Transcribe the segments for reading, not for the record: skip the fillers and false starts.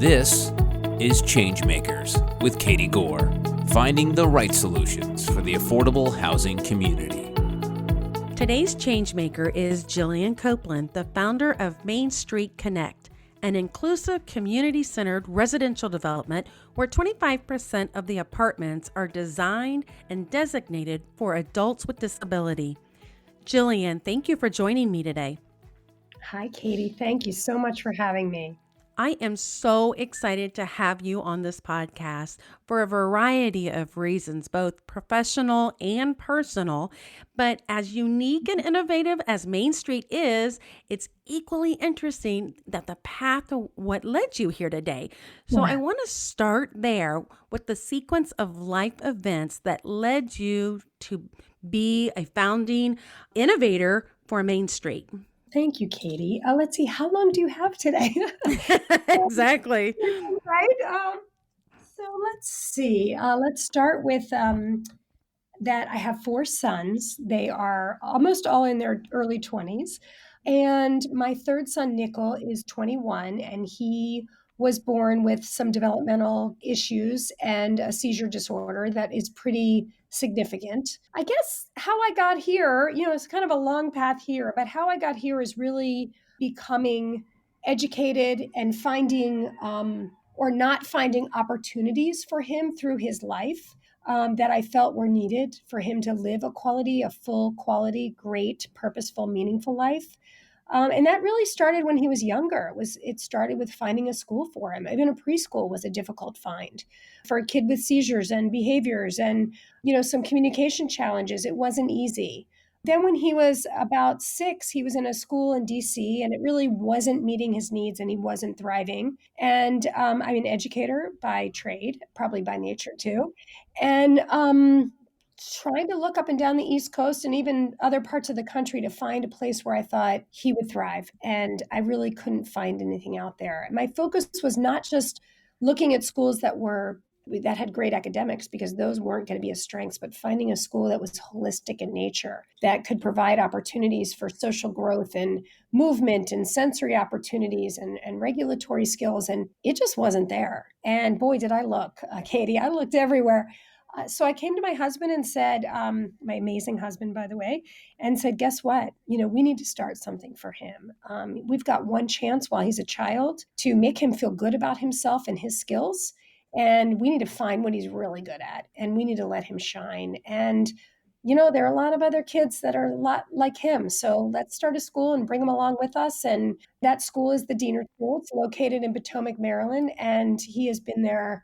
This is ChangeMakers with Katie Gore, finding the right solutions for the affordable housing community. Today's ChangeMaker is Jillian Copeland, the founder of Main Street Connect, an inclusive, community-centered residential development where 25% of the apartments are designed and designated for adults with disability. Jillian, thank you for joining me today. Hi, Katie. Thank you so much for having me. I am so excited to have you on this podcast for a variety of reasons, both professional and personal. But as unique and innovative as Main Street is, it's equally interesting that the path of what led you here today. So I want to start there with the sequence of life events that led you to be a founding innovator for Main Street. Thank you, Katie. Let's see, how long do you have today? Exactly. Right? So let's see. Let's start with that I have 4 sons. They are almost all in their early 20s. And my third son, Nickel, is 21, and he was born with some developmental issues and a seizure disorder that is pretty significant. I guess how I got here, it's kind of a long path here, but how I got here is really becoming educated and finding or not finding opportunities for him through his life that I felt were needed for him to live a full quality, great, purposeful, meaningful life. And that really started when he was younger. It started with finding a school for him. Even a preschool was a difficult find for a kid with seizures and behaviors and, some communication challenges. It wasn't easy. Then when he was about 6, he was in a school in DC, and it really wasn't meeting his needs, and he wasn't thriving. And I'm an educator by trade, probably by nature too. And trying to look up and down the East Coast and even other parts of the country to find a place where I thought he would thrive. And I really couldn't find anything out there. My focus was not just looking at schools that had great academics, because those weren't going to be a strength, but finding a school that was holistic in nature, that could provide opportunities for social growth and movement and sensory opportunities and regulatory skills. And it just wasn't there. And boy, did I look, Katie, I looked everywhere. So I came to my husband and said, my amazing husband, by the way, and said, guess what? We need to start something for him. We've got one chance while he's a child to make him feel good about himself and his skills. And we need to find what he's really good at, and we need to let him shine. And, there are a lot of other kids that are a lot like him. So let's start a school and bring him along with us. And that school is the Diener School. It's located in Potomac, Maryland. And he has been there.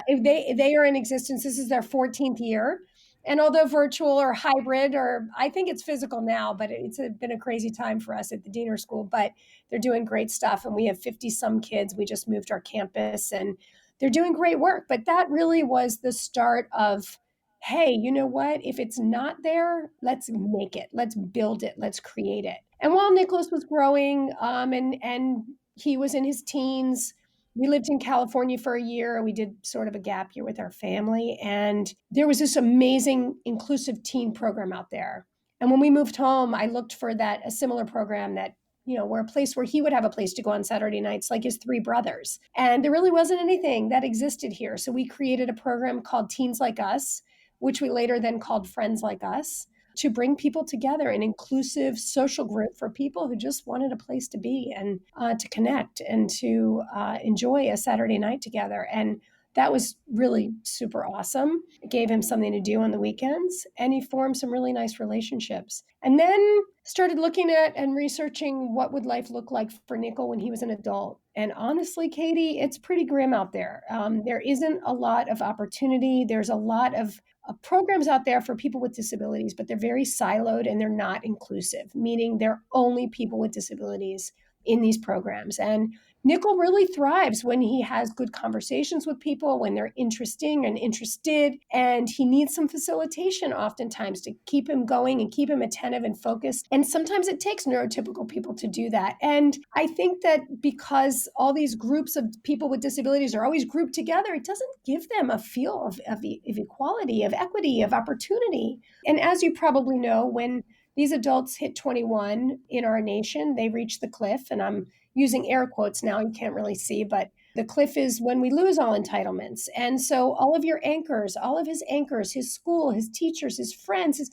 They are in existence. This is their 14th year. And although virtual or hybrid, or I think it's physical now, but it's been a crazy time for us at the Diener School, but they're doing great stuff. And we have 50 some kids. We just moved our campus and they're doing great work. But that really was the start of, hey, you know what? If it's not there, let's make it. Let's build it. Let's create it. And while Nicholas was growing and he was in his teens, we lived in California for a year. We did sort of a gap year with our family. And there was this amazing inclusive teen program out there. And when we moved home, I looked for a similar program that, where a place where he would have a place to go on Saturday nights, like his 3 brothers. And there really wasn't anything that existed here. So we created a program called Teens Like Us, which we later then called Friends Like Us, to bring people together, an inclusive social group for people who just wanted a place to be and to connect and to enjoy a Saturday night together. And that was really super awesome. It gave him something to do on the weekends, and he formed some really nice relationships. And then started looking at and researching what would life look like for Nickel when he was an adult. And honestly, Katie, it's pretty grim out there. There isn't a lot of opportunity. There's a lot of programs out there for people with disabilities, but they're very siloed and they're not inclusive, meaning they're only people with disabilities in these programs. And Nickel really thrives when he has good conversations with people, when they're interesting and interested, and he needs some facilitation oftentimes to keep him going and keep him attentive and focused. And sometimes it takes neurotypical people to do that. And I think that because all these groups of people with disabilities are always grouped together, it doesn't give them a feel of equality, of equity, of opportunity. And as you probably know, when these adults hit 21 in our nation, they reach the cliff, and I'm using air quotes now, you can't really see, but The cliff is when we lose all entitlements. And so all of your anchors, all of his anchors, his school, his teachers, his friends,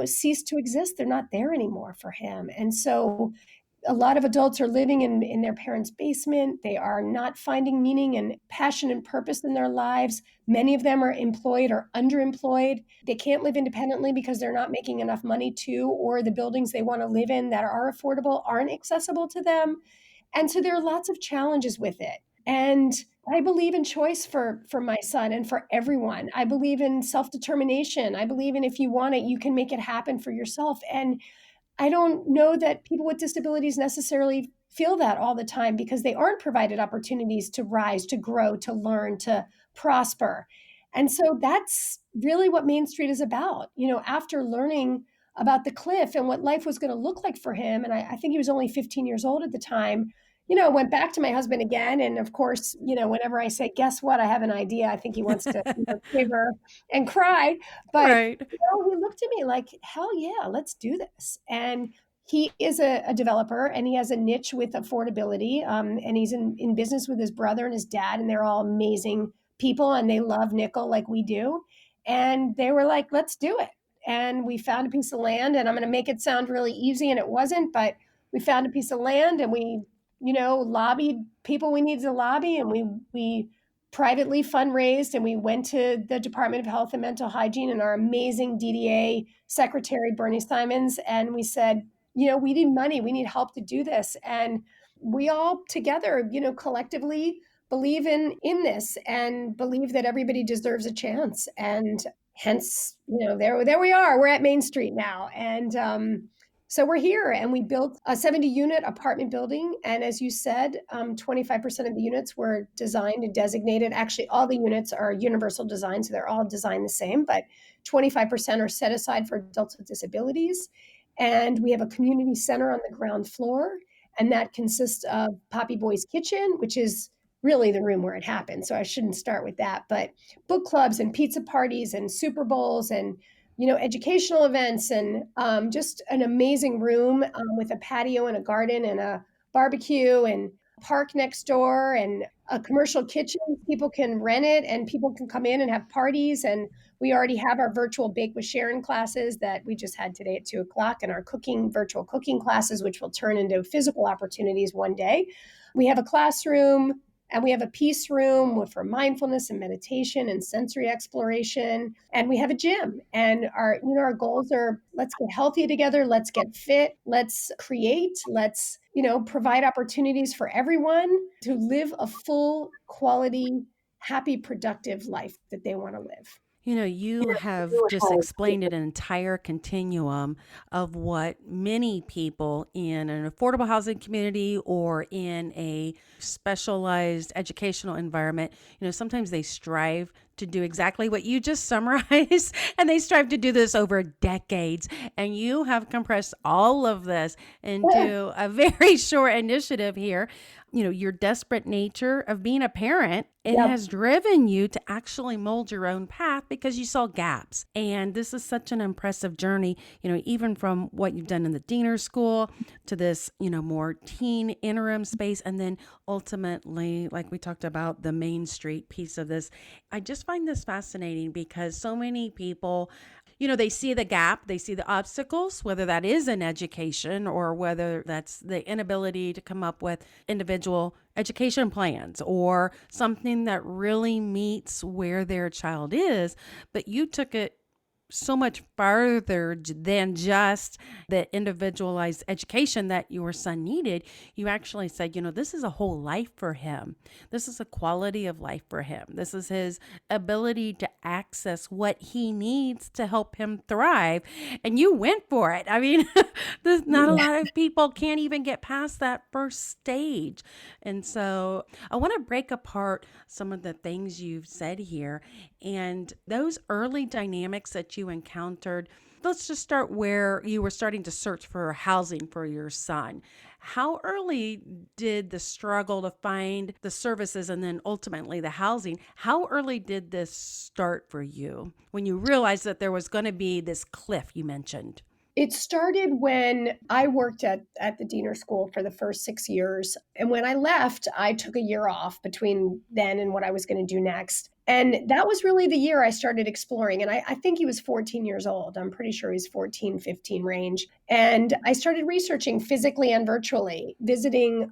cease to exist. They're not there anymore for him. And so a lot of adults are living in their parents' basement. They are not finding meaning and passion and purpose in their lives. Many of them are employed or underemployed. They can't live independently because they're not making enough money to, or the buildings they want to live in that are affordable aren't accessible to them. And so there are lots of challenges with it. And I believe in choice for my son and for everyone. I believe in self-determination. I believe in if you want it, you can make it happen for yourself. And I don't know that people with disabilities necessarily feel that all the time because they aren't provided opportunities to rise, to grow, to learn, to prosper. And so that's really what Main Street is about. After learning about the cliff and what life was going to look like for him, and I think he was only 15 years old at the time, went back to my husband again. And of course, whenever I say, guess what, I have an idea, I think he wants to quiver and cry. But Right. he looked at me like, hell yeah, let's do this. And he is a developer and he has a niche with affordability. And he's in business with his brother and his dad, and they're all amazing people and they love nickel like we do. And they were like, let's do it. And we found a piece of land, and I'm going to make it sound really easy, and it wasn't, but we found a piece of land and we, lobbied people we needed to lobby, and we privately fundraised, and we went to the Department of Health and Mental Hygiene and our amazing DDA secretary, Bernie Simons, and we said, we need money, we need help to do this. And we all together, collectively believe in this and believe that everybody deserves a chance. And hence, there we are. We're at Main Street now. And so we're here, and we built a 70-unit apartment building. And as you said, 25% of the units were designed and designated. Actually, all the units are universal design, so they're all designed the same, but 25% are set aside for adults with disabilities. And we have a community center on the ground floor, and that consists of Poppy Boy's Kitchen, which is really the room where it happened. So I shouldn't start with that, but book clubs and pizza parties and Super Bowls and educational events, and just an amazing room with a patio and a garden and a barbecue and park next door and a commercial kitchen. People can rent it and people can come in and have parties. And we already have our virtual Bake with Sharon classes that we just had today at 2:00, and our virtual cooking classes, which will turn into physical opportunities one day. We have a classroom. And we have a peace room for mindfulness and meditation and sensory exploration. And we have a gym. And our goals are, let's get healthy together. Let's get fit. Let's create. Let's, provide opportunities for everyone to live a full, quality, happy, productive life that they want to live. You have just explained an entire continuum of what many people in an affordable housing community or in a specialized educational environment, sometimes they strive to do exactly what you just summarized, and they strive to do this over decades. And you have compressed all of this into a very short initiative here. Your desperate nature of being a parent, it has driven you to actually mold your own path because you saw gaps. And this is such an impressive journey, even from what you've done in the Diener School to this, more teen interim space. And then ultimately, like we talked about, the Main Street piece of this. I just find this fascinating because so many people, they see the gap, they see the obstacles, whether that is in education or whether that's the inability to come up with individual education plans or something that really meets where their child is. But you took it so much farther than just the individualized education that your son needed. You actually said, this is a whole life for him. This is a quality of life for him. This is his ability to access what he needs to help him thrive. And you went for it. I mean, not a lot of people can't even get past that first stage. And so I want to break apart some of the things you've said here and those early dynamics that you encountered. Let's just start where you were starting to search for housing for your son. How early did the struggle to find the services and then ultimately the housing, how early did this start for you when you realized that there was going to be this cliff you mentioned? It started when I worked at the Diener School for the first 6 years. And when I left, I took a year off between then and what I was going to do next. And that was really the year I started exploring. And I think he was 14 years old. I'm pretty sure he's 14, 15 range. And I started researching physically and virtually, visiting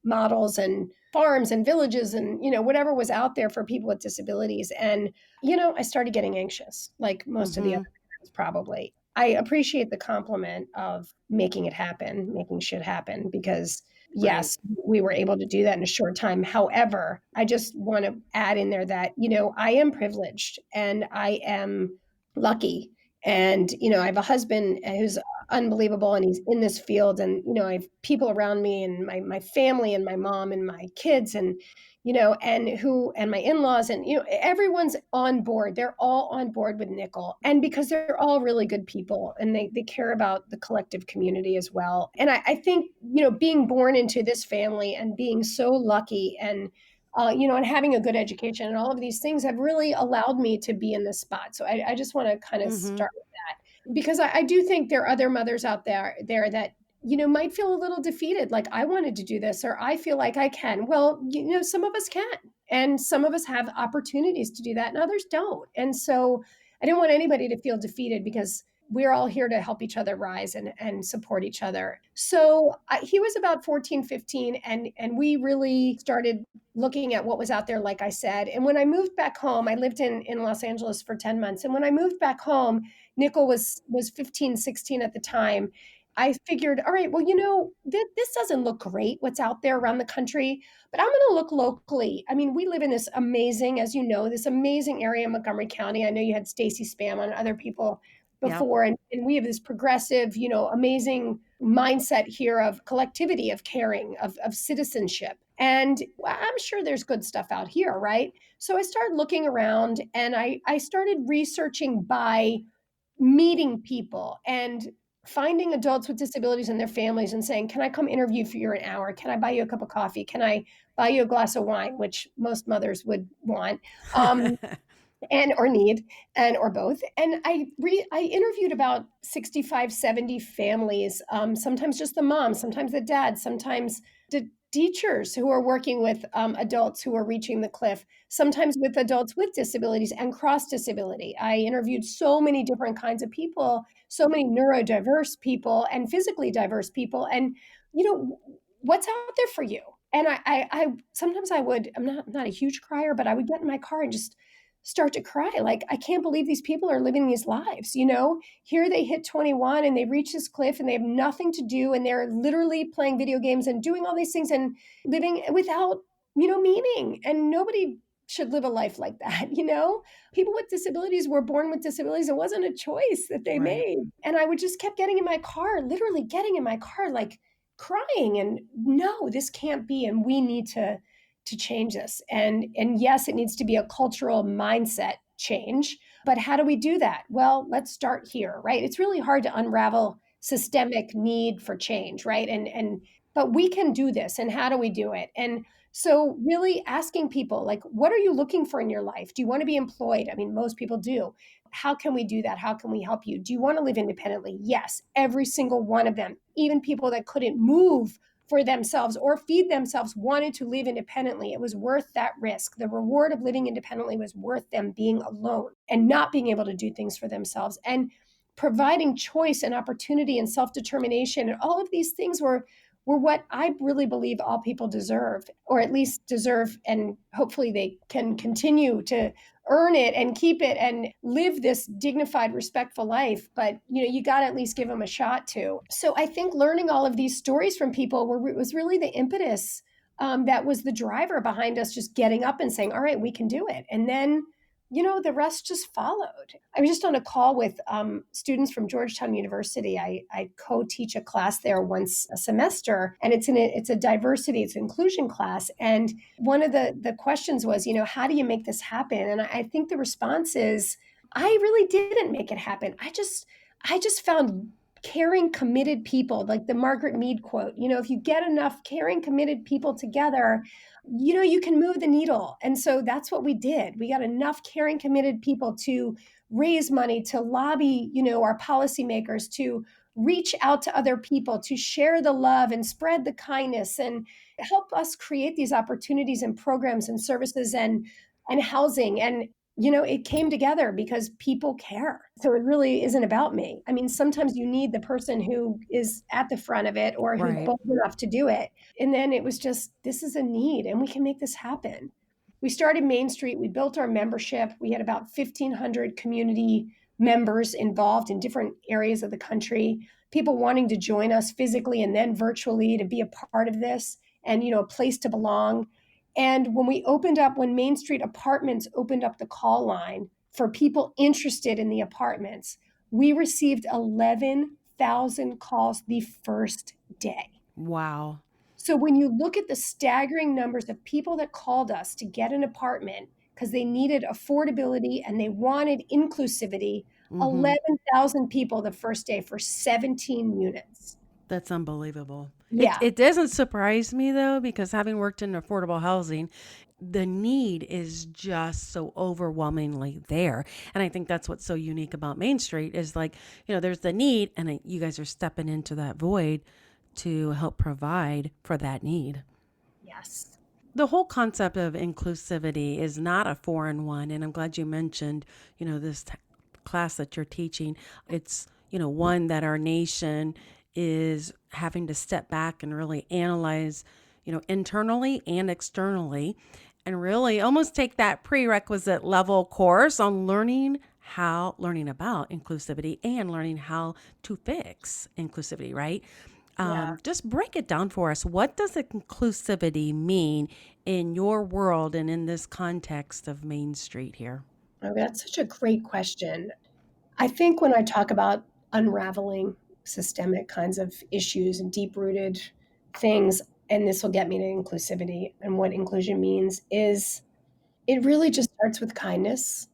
models and farms and villages and, whatever was out there for people with disabilities. And, I started getting anxious, like most of the other parents probably. I appreciate the compliment of making it happen, making shit happen, because Right. yes, we were able to do that in a short time. However, I just want to add in there that, I am privileged and I am lucky. And, I have a husband who's unbelievable and he's in this field. And, I have people around me and my family and my mom and my kids and, and my in-laws and, everyone's on board. They're all on board with Nickel. And because they're all really good people and they care about the collective community as well. And I think, being born into this family and being so lucky and, and having a good education and all of these things have really allowed me to be in this spot. So I just want to kind of Mm-hmm. start with that because I do think there are other mothers out there that might feel a little defeated, like I wanted to do this, or I feel like I can. Well, some of us can, and some of us have opportunities to do that, and others don't. And so I didn't want anybody to feel defeated because we're all here to help each other rise and support each other. So he was about 14, 15, and we really started looking at what was out there, like I said. And when I moved back home, I lived in Los Angeles for 10 months. And when I moved back home, Nickel was 15, 16 at the time. I figured, all right, well, this doesn't look great, what's out there around the country, but I'm going to look locally. I mean, we live in this amazing, as you know, this amazing area in Montgomery County. I know you had Stacy Spam on other people Yep. before, and we have this progressive, amazing mindset here of collectivity, of caring, of citizenship. And I'm sure there's good stuff out here, right? So I started looking around and I started researching by meeting people and finding adults with disabilities and their families and saying, can I come interview for you an hour? Can I buy you a cup of coffee? Can I buy you a glass of wine, which most mothers would want? And or need and or both. And I interviewed about 65, 70 families, sometimes just the mom, sometimes the dad, sometimes the teachers who are working with adults who are reaching the cliff, sometimes with adults with disabilities and cross disability. I interviewed so many different kinds of people, so many neurodiverse people and physically diverse people. And what's out there for you? And I sometimes I'm not a huge crier, but I would get in my car and just start to cry. Like, I can't believe these people are living these lives. Here they hit 21 and they reach this cliff and they have nothing to do. And they're literally playing video games and doing all these things and living without, meaning. And nobody should live a life like that. People with disabilities were born with disabilities. It wasn't a choice that they Right. made. And I would just kept getting in my car, literally getting in my car, like crying and no, this can't be. And we need to change this. And yes, it needs to be a cultural mindset change. But how do we do that? Well, let's start here, right? It's really hard to unravel systemic need for change, right? And but we can do this. And how do we do it? And so really asking people, like, what are you looking for in your life? Do you want to be employed? I mean, most people do. How can we do that? How can we help you? Do you want to live independently? Yes, every single one of them, even people that couldn't move for themselves or feed themselves wanted to live independently. It was worth that risk. The reward of living independently was worth them being alone and not being able to do things for themselves. And providing choice and opportunity and self-determination and all of these things were what I really believe all people deserve, or at least deserve, and hopefully they can continue to earn it and keep it and live this dignified, respectful life. But you got to at least give them a shot to. So I think learning all of these stories from people was really the impetus, that was the driver behind us just getting up and saying, all right, we can do it. And then the rest just followed. I was just on a call with students from Georgetown University. I co-teach a class there once a semester, and it's a diversity, it's an inclusion class. And one of the questions was, how do you make this happen? And I think the response is, I really didn't make it happen. I just found caring, committed people, like the Margaret Mead quote, if you get enough caring, committed people together, you can move the needle. And so that's what we did. We got enough caring, committed people to raise money, to lobby, our policymakers, to reach out to other people, to share the love and spread the kindness and help us create these opportunities and programs and services and housing. And it came together because people care. So it really isn't about me. I mean, sometimes you need the person who is at the front of it or who's Right. bold enough to do it. And then it was just, this is a need and we can make this happen. We started Main Street. We built our membership. We had about 1,500 community members involved in different areas of the country, people wanting to join us physically and then virtually to be a part of this and, a place to belong. And when Main Street Apartments opened up the call line for people interested in the apartments, we received 11,000 calls the first day. Wow. So when you look at the staggering numbers of people that called us to get an apartment because they needed affordability and they wanted inclusivity, 11,000 people the first day for 17 units. That's unbelievable. Yeah. It doesn't surprise me, though, because having worked in affordable housing, the need is just so overwhelmingly there. And I think that's what's so unique about Main Street is there's the need and you guys are stepping into that void to help provide for that need. Yes. The whole concept of inclusivity is not a foreign one. And I'm glad you mentioned, this class that you're teaching. It's, one that our nation is having to step back and really analyze, internally and externally, and really almost take that prerequisite level course on learning about inclusivity and learning how to fix inclusivity, right? Yeah. Just break it down for us. What does inclusivity mean in your world and in this context of Main Street here? Oh, that's such a great question. I think when I talk about unraveling systemic kinds of issues and deep-rooted things, and this will get me to inclusivity and what inclusion means, is it really just starts with kindness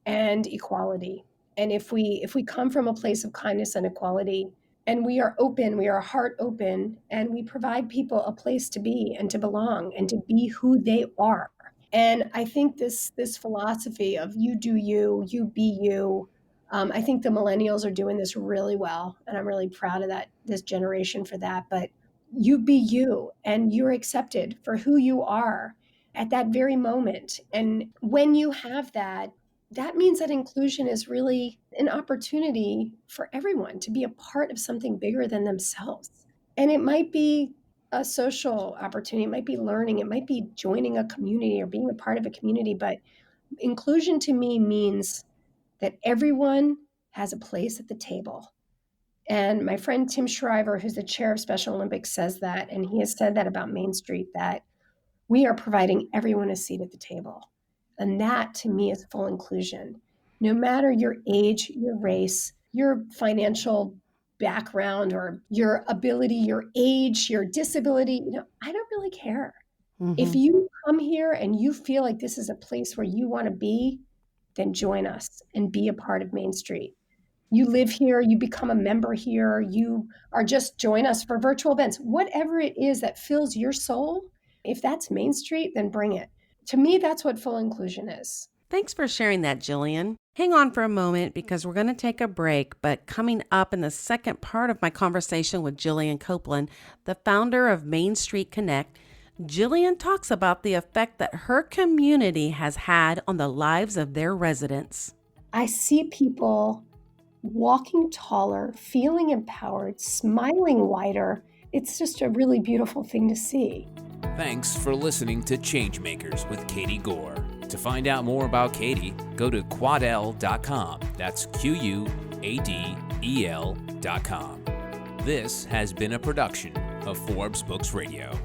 and equality. And if we come from a place of kindness and equality, and we are open, we are heart open, and we provide people a place to be and to belong and to be who they are. And I think this philosophy of you do you, you be you. I think the millennials are doing this really well, and I'm really proud of this generation for that. But you be you, and you're accepted for who you are at that very moment. And when you have that, that means that inclusion is really an opportunity for everyone to be a part of something bigger than themselves. And it might be a social opportunity, it might be learning, it might be joining a community or being a part of a community. But inclusion to me means that everyone has a place at the table. And my friend Tim Shriver, who's the chair of Special Olympics, says that, and he has said that about Main Street, that we are providing everyone a seat at the table. And that, to me, is full inclusion. No matter your age, your race, your financial background, or your ability, your age, your disability, I don't really care. If you come here and you feel like this is a place where you want to be, then join us and be a part of Main Street. You live here, you become a member here, you are just join us for virtual events, whatever it is that fills your soul. If that's Main Street, then bring it. To me, that's what full inclusion is. Thanks for sharing that, Jillian. Hang on for a moment because we're going to take a break, but coming up in the second part of my conversation with Jillian Copeland, the founder of Main Street Connect, Jillian talks about the effect that her community has had on the lives of their residents. I see people walking taller, feeling empowered, smiling wider. It's just a really beautiful thing to see. Thanks for listening to ChangeMakers with Katie Gore. To find out more about Katie, go to quadel.com. That's QUADEL.com. This has been a production of Forbes Books Radio.